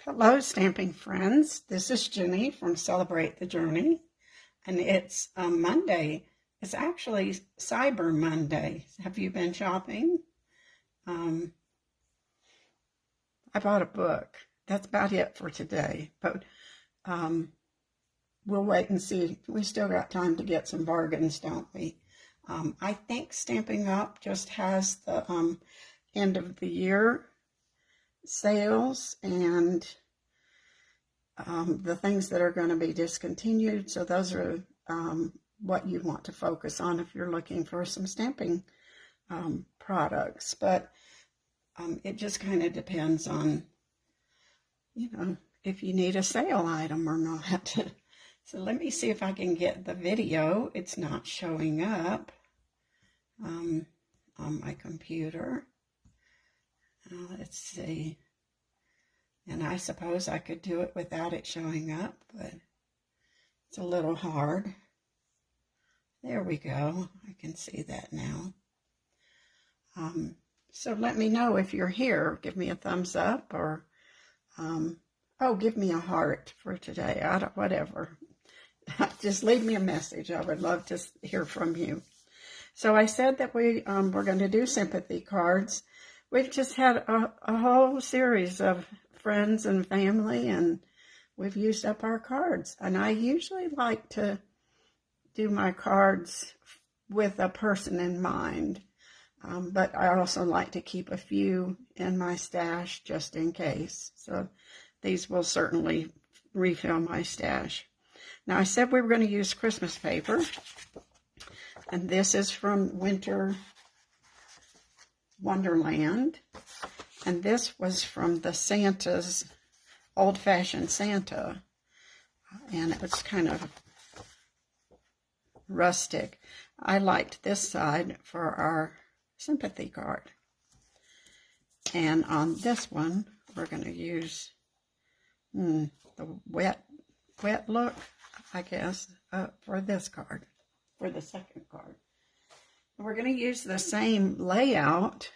Hello, stamping friends. This is Jenny from Celebrate the Journey, and it's Monday. It's actually Cyber Monday. Have you been shopping? I bought a book. That's about it for today, but we'll wait and see. We still got time to get some bargains, don't we? I think Stamping Up just has the end of the year sales and the things that are going to be discontinued. So those are what you want to focus on if you're looking for some stamping products. But it just kind of depends on, if you need a sale item or not. So let me see if I can get the video. It's not showing up on my computer. Let's see. And I suppose I could do it without it showing up, but it's a little hard. There we go. I can see that now. So let me know if you're here. Give me a thumbs up or, give me a heart for today. Whatever. Just leave me a message. I would love to hear from you. So I said that we're going to do sympathy cards. We've just had a whole series of friends and family, and we've used up our cards. And I usually like to do my cards with a person in mind, but I also like to keep a few in my stash just in case. So these will certainly refill my stash. Now I said we were going to use Christmas paper, and this is from Winter Wonderland. And this was from the Santa's, old-fashioned Santa. And it was kind of rustic. I liked this side for our sympathy card. And on this one, we're going to use the wet look, I guess, for this card, for the second card. We're going to use the same layout,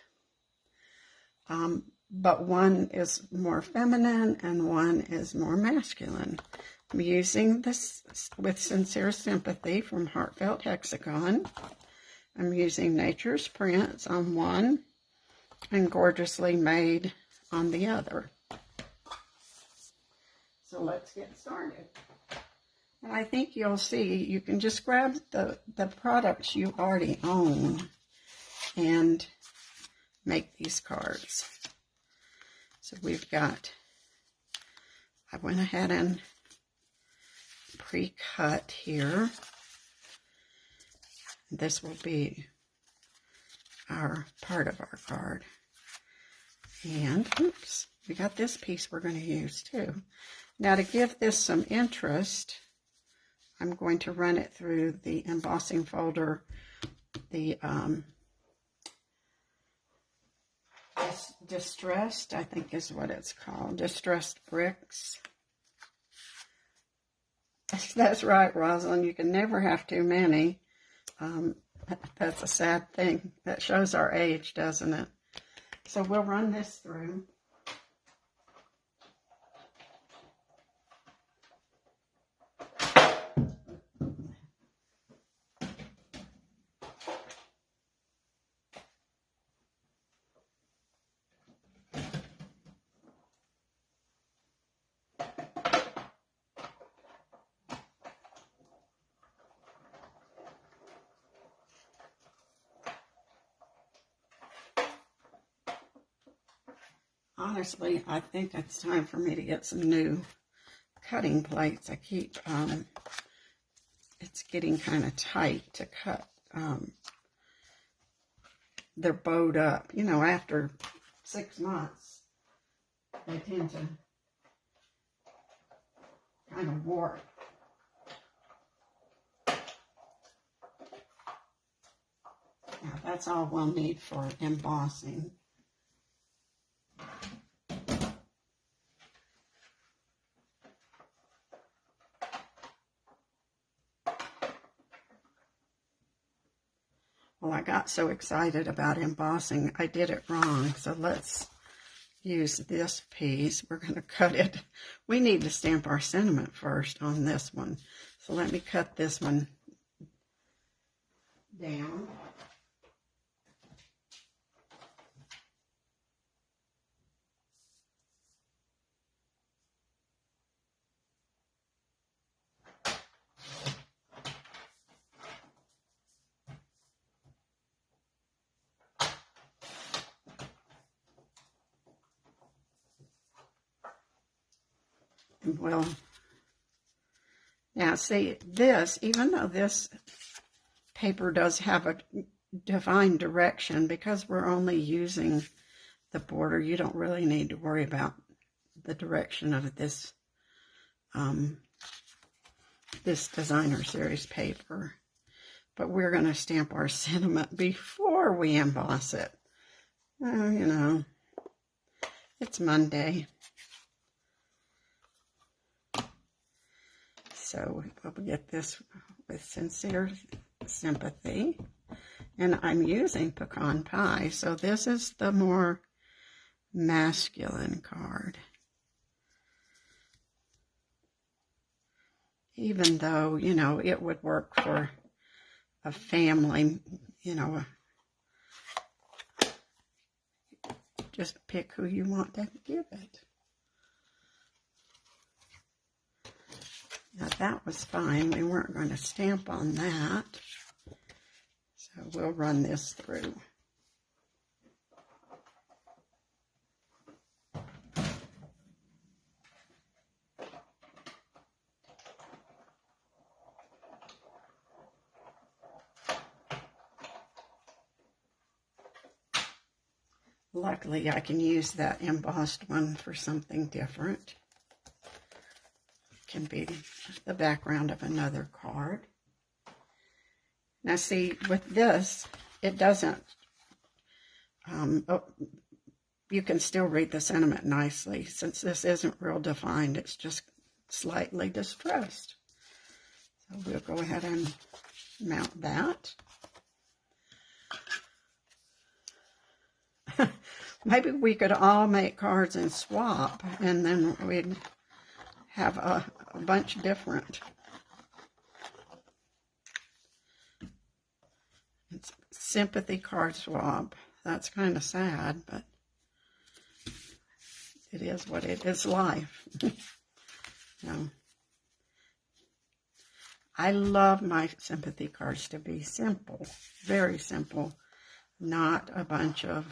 but one is more feminine and one is more masculine. I'm using this with Sincere Sympathy from Heartfelt Hexagon. I'm using Nature's Prints on one and Gorgeously Made on the other. So let's get started. And I think you'll see, you can just grab the products you already own and make these cards. So we've got, I went ahead and pre-cut here. This will be our part of our card. And, oops, we got this piece we're going to use too. Now to give this some interest, I'm going to run it through the embossing folder, the Distressed, I think is what it's called, Distressed Bricks. That's right, Rosalind, you can never have too many. That's a sad thing. That shows our age, doesn't it? So we'll run this through. Honestly, I think it's time for me to get some new cutting plates. I keep, it's getting kind of tight to cut. They're bowed up. You know, after 6 months, they tend to kind of warp. Now, that's all we'll need for embossing. Well, I got so excited about embossing, I did it wrong. So let's use this piece. We're going to cut it. We need to stamp our sentiment first on this one. So let me cut this one down. Well, now see this, even though this paper does have a defined direction, because we're only using the border, you don't really need to worry about the direction of this this designer series paper. But we're going to stamp our sentiment before we emboss it. Well, you know, it's Monday. So we'll get this with Sincere Sympathy. And I'm using pecan pie, so this is the more masculine card. Even though, you know, it would work for a family, you know, just pick who you want to give it. Now that was fine. We weren't going to stamp on that. So we'll run this through. Luckily, I can use that embossed one for something different. It can be the background of another card. Now see, with this, it doesn't, you can still read the sentiment nicely. Since this isn't real defined, it's just slightly distressed. So we'll go ahead and mount that. Maybe we could all make cards and swap, and then we'd have a bunch different. It's sympathy card swap. That's kind of sad, but it is what it is. Life. No. I love my sympathy cards to be simple, very simple, not a bunch of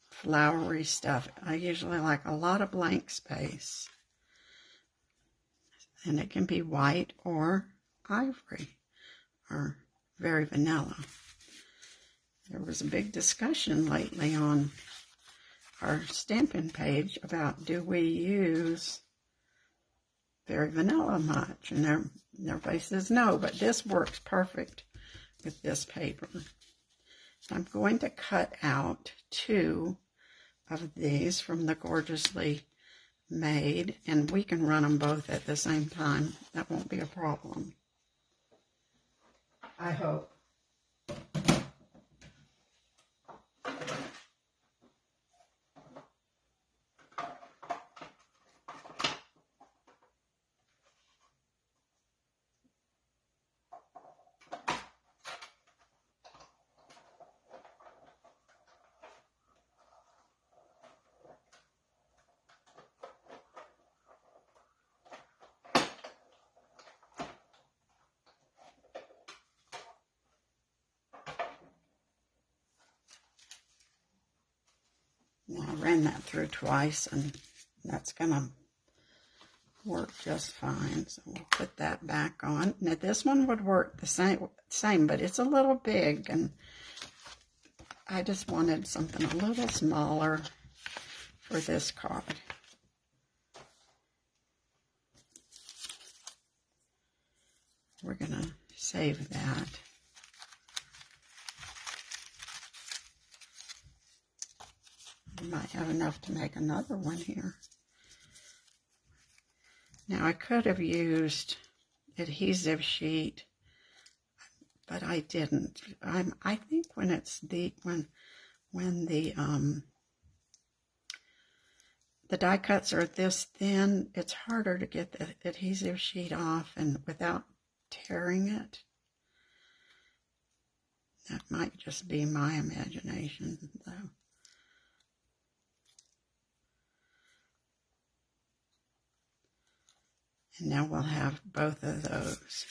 flowery stuff. I usually like a lot of blank space. And it can be white or ivory or very vanilla. There was a big discussion lately on our Stampin' page about, do we use very vanilla much? And everybody says no, but this works perfect with this paper. I'm going to cut out 2 of these from the Gorgeously Made, and we can run them both at the same time. That won't be a problem, I hope. Now, I ran that through twice, and that's going to work just fine. So we'll put that back on. Now, this one would work the same, but it's a little big, and I just wanted something a little smaller for this card. We're going to save that. I might have enough to make another one here. Now, I could have used adhesive sheet, but I didn't. I think when it's when the the die cuts are this thin, it's harder to get the adhesive sheet off and without tearing it. That might just be my imagination, though. And now we'll have both of those.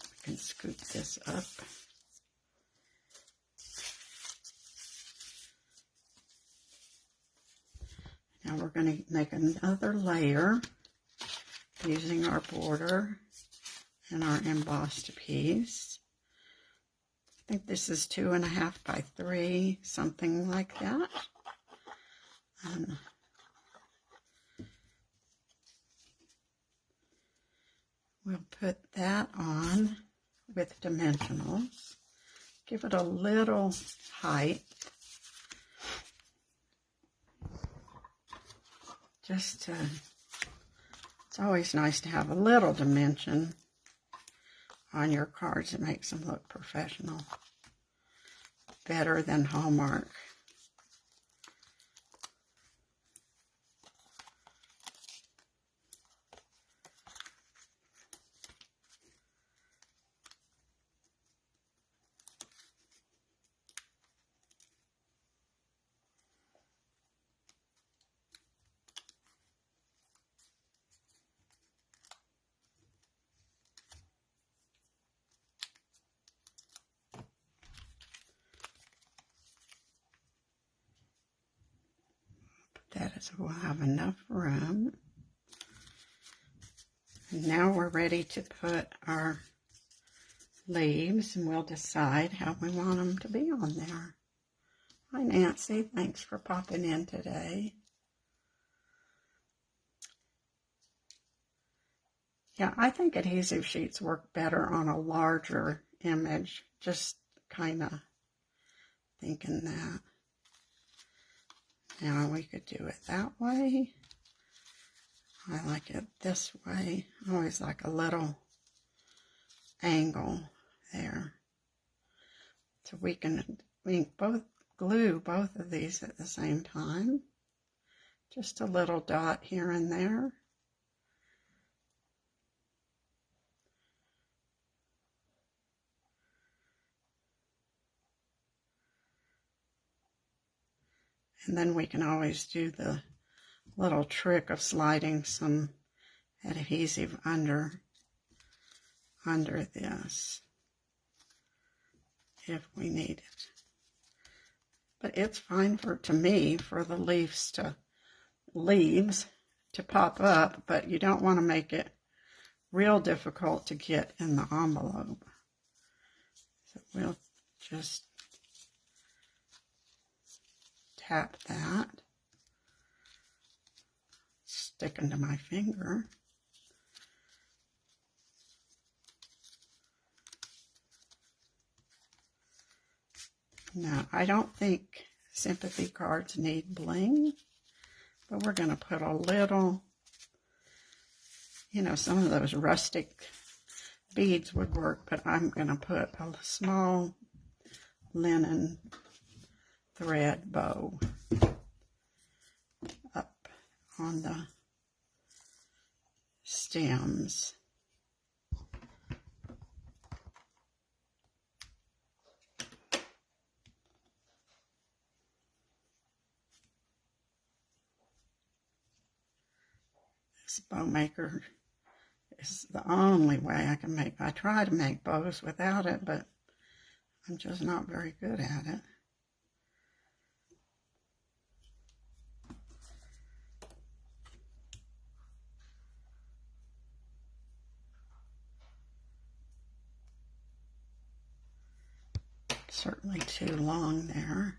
I can scoop this up. Now we're going to make another layer using our border and our embossed piece. I think this is 2.5 by 3, something like that. We'll put that on with dimensionals. Give it a little height. It's always nice to have a little dimension on your cards. It makes them look professional. Better than Hallmark. That is, we'll have enough room. And now we're ready to put our leaves, and we'll decide how we want them to be on there. Hi, Nancy. Thanks for popping in today. Yeah, I think adhesive sheets work better on a larger image. Just kind of thinking that. Now we could do it that way. I like it this way. I always like a little angle there. So we can both glue both of these at the same time. Just a little dot here and there. And then we can always do the little trick of sliding some adhesive under this if we need it. But it's fine to me for the leaves to pop up, but you don't want to make it real difficult to get in the envelope. So we'll just tap that, sticking to my finger. Now, I don't think sympathy cards need bling, but we're going to put a little, some of those rustic beads would work, but I'm going to put a small linen thread bow up on the stems. This bow maker is the only way I can make. I try to make bows without it, but I'm just not very good at it. Certainly too long there.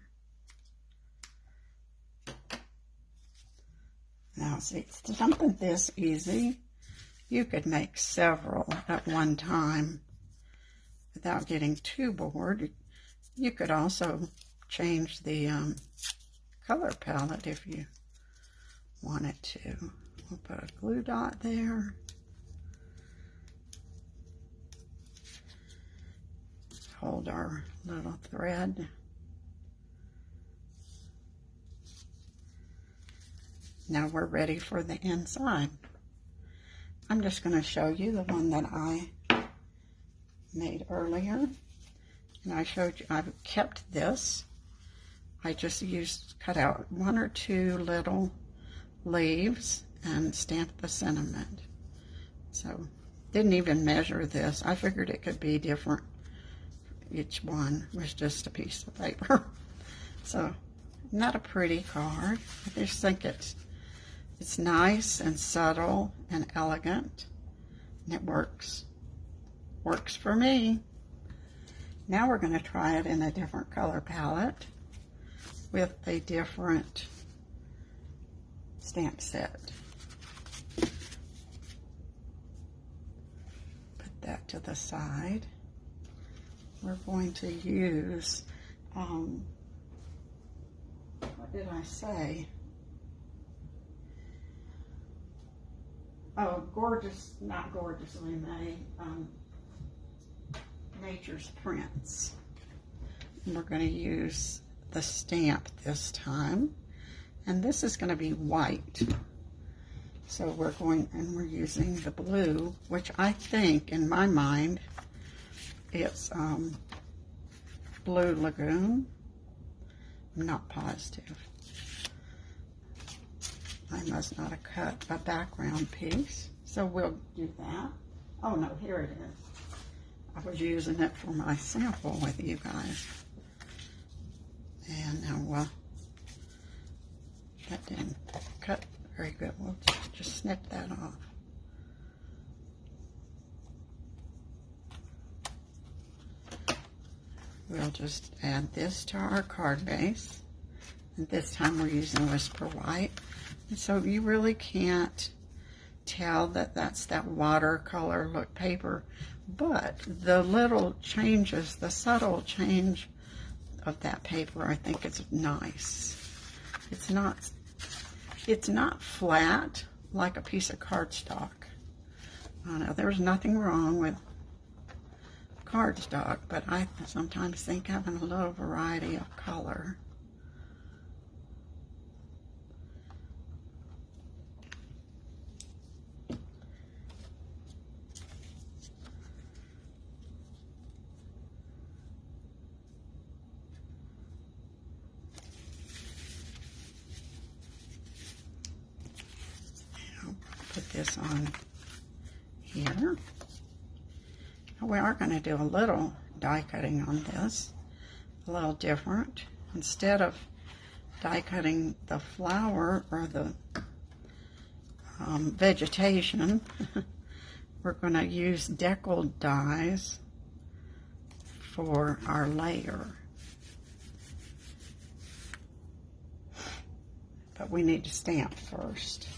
Now see, it's something this easy. You could make several at one time without getting too bored. You could also change the color palette if you wanted to. We'll put a glue dot there. Hold our little thread. Now we're ready for the inside. I'm just going to show you the one that I made earlier. And I showed you, I've kept this. I just cut out 1 or 2 little leaves and stamped the sentiment. So, didn't even measure this. I figured it could be different. Each one was just a piece of paper. So, not a pretty card. I just think it's nice and subtle and elegant. And it works. Works for me. Now we're going to try it in a different color palette with a different stamp set. Put that to the side. We're going to use, what did I say? Oh, not gorgeously made, Nature's Prints. And we're going to use the stamp this time. And this is going to be white. So we're using the blue, which I think, in my mind, it's Blue Lagoon. I'm not positive. I must not have cut a background piece. So we'll do that. Oh no, here it is. I was using it for my sample with you guys. And now, that didn't cut very good. We'll just snip that off. We'll just add this to our card base. And this time we're using Whisper White. And so you really can't tell that that's that watercolor look paper. But the little changes, the subtle change of that paper, I think it's nice. It's not flat like a piece of cardstock. I know there's nothing wrong with cardstock, but I sometimes think having a little variety of color. Put this on here. We are going to do a little die cutting on this, a little different. Instead of die cutting the flower or the vegetation, we're going to use deckled dies for our layer. But we need to stamp first.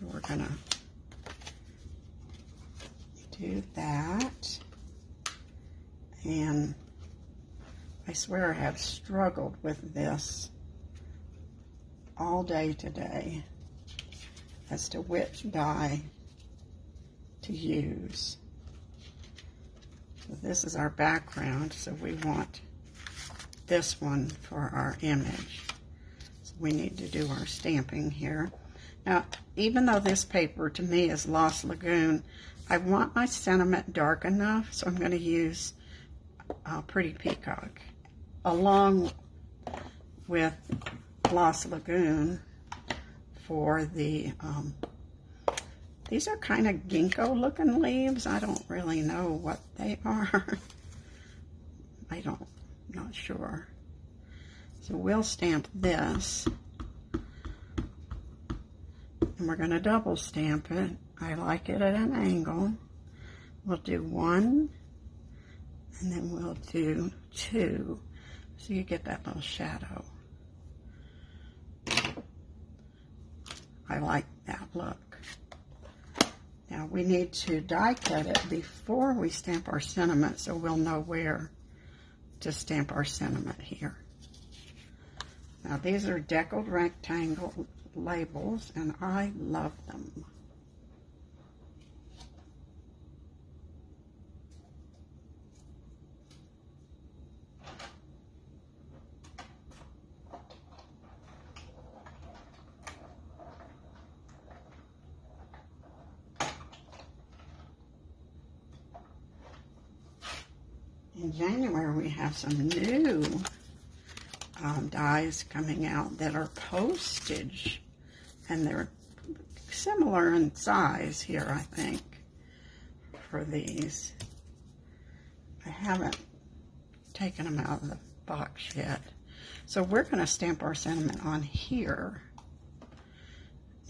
So we're going to do that. And I swear I have struggled with this all day today as to which die to use. So this is our background, so we want this one for our image. So we need to do our stamping here. Now, even though this paper to me is Lost Lagoon, I want my sentiment dark enough, so I'm going to use Pretty Peacock along with Lost Lagoon for the, these are kind of ginkgo looking leaves. I don't really know what they are. Not sure. So we'll stamp this. And we're going to double stamp it. I like it at an angle. We'll do 1, and then we'll do 2, so you get that little shadow. I like that look. Now we need to die cut it before we stamp our sentiment, so we'll know where to stamp our sentiment here. Now these are deckled rectangle labels, and I love them. In January, we have some new dies coming out that are postage, and they're similar in size here, I think, for these. I haven't taken them out of the box yet. So we're going to stamp our sentiment on here.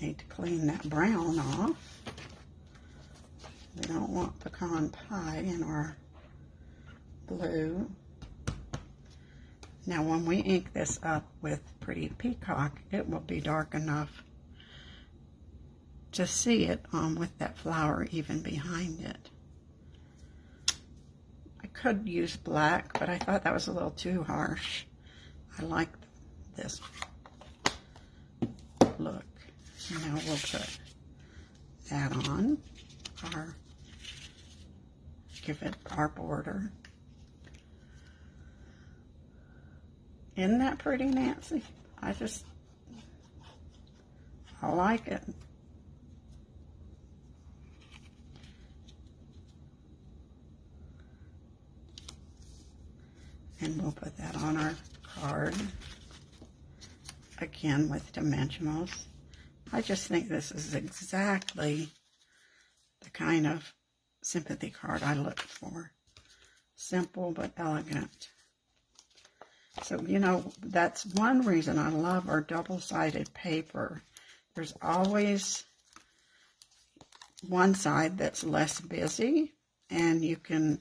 Need to clean that brown off. We don't want pecan pie in our blue. Now when we ink this up with Pretty Peacock, it will be dark enough to see it with that flower even behind it. I could use black, but I thought that was a little too harsh. I like this look. Now we'll put that on give it our border. Isn't that pretty, Nancy? I like it. And we'll put that on our card, again with dimensionals. I just think this is exactly the kind of sympathy card I look for. Simple but elegant. So, you know, that's one reason I love our double-sided paper. There's always one side that's less busy, and you can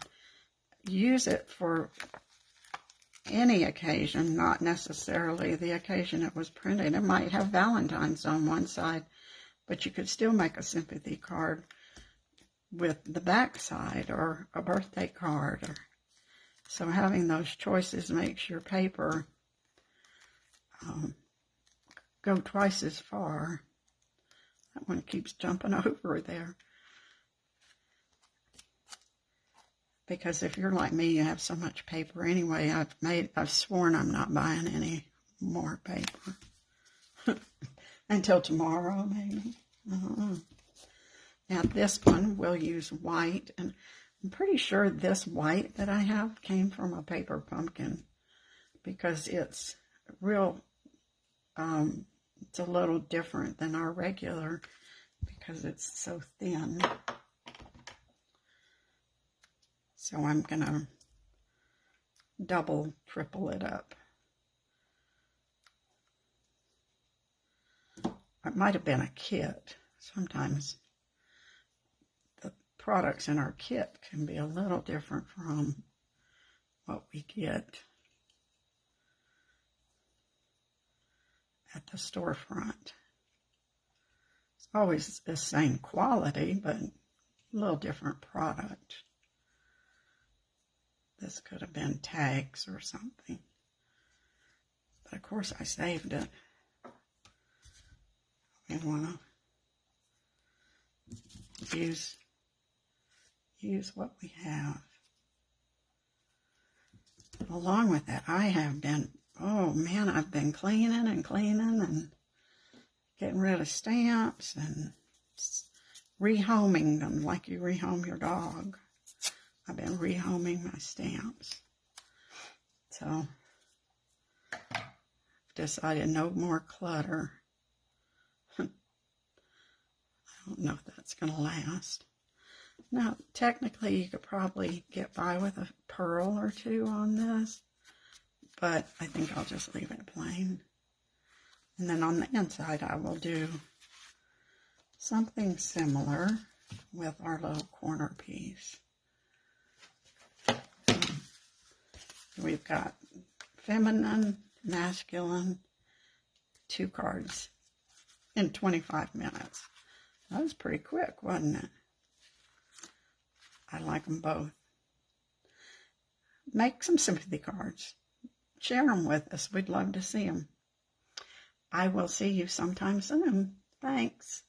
use it for any occasion, not necessarily the occasion it was printed. It might have Valentine's on one side, but you could still make a sympathy card with the back side, or a birthday card. So having those choices makes your paper go twice as far. That one keeps jumping over there. Because if you're like me, you have so much paper anyway. I've sworn I'm not buying any more paper until tomorrow, maybe. Now this one we'll use white, and I'm pretty sure this white that I have came from a paper pumpkin, because it's real. It's a little different than our regular because it's so thin. So I'm gonna double, triple it up. It might have been a kit. Sometimes the products in our kit can be a little different from what we get at the storefront. It's always the same quality, but a little different product. This could have been tags or something. But of course I saved it. We want to use what we have. Along with that, I have been, oh man, I've been cleaning and getting rid of stamps and rehoming them like you rehome your dog. I've been rehoming my stamps. So I've decided no more clutter. I don't know if that's going to last. Now, technically, you could probably get by with a pearl or two on this, but I think I'll just leave it plain. And then on the inside, I will do something similar with our little corner piece. We've got feminine, masculine, 2 cards in 25 minutes. That was pretty quick, wasn't it? I like them both. Make some sympathy cards. Share them with us. We'd love to see them. I will see you sometime soon. Thanks.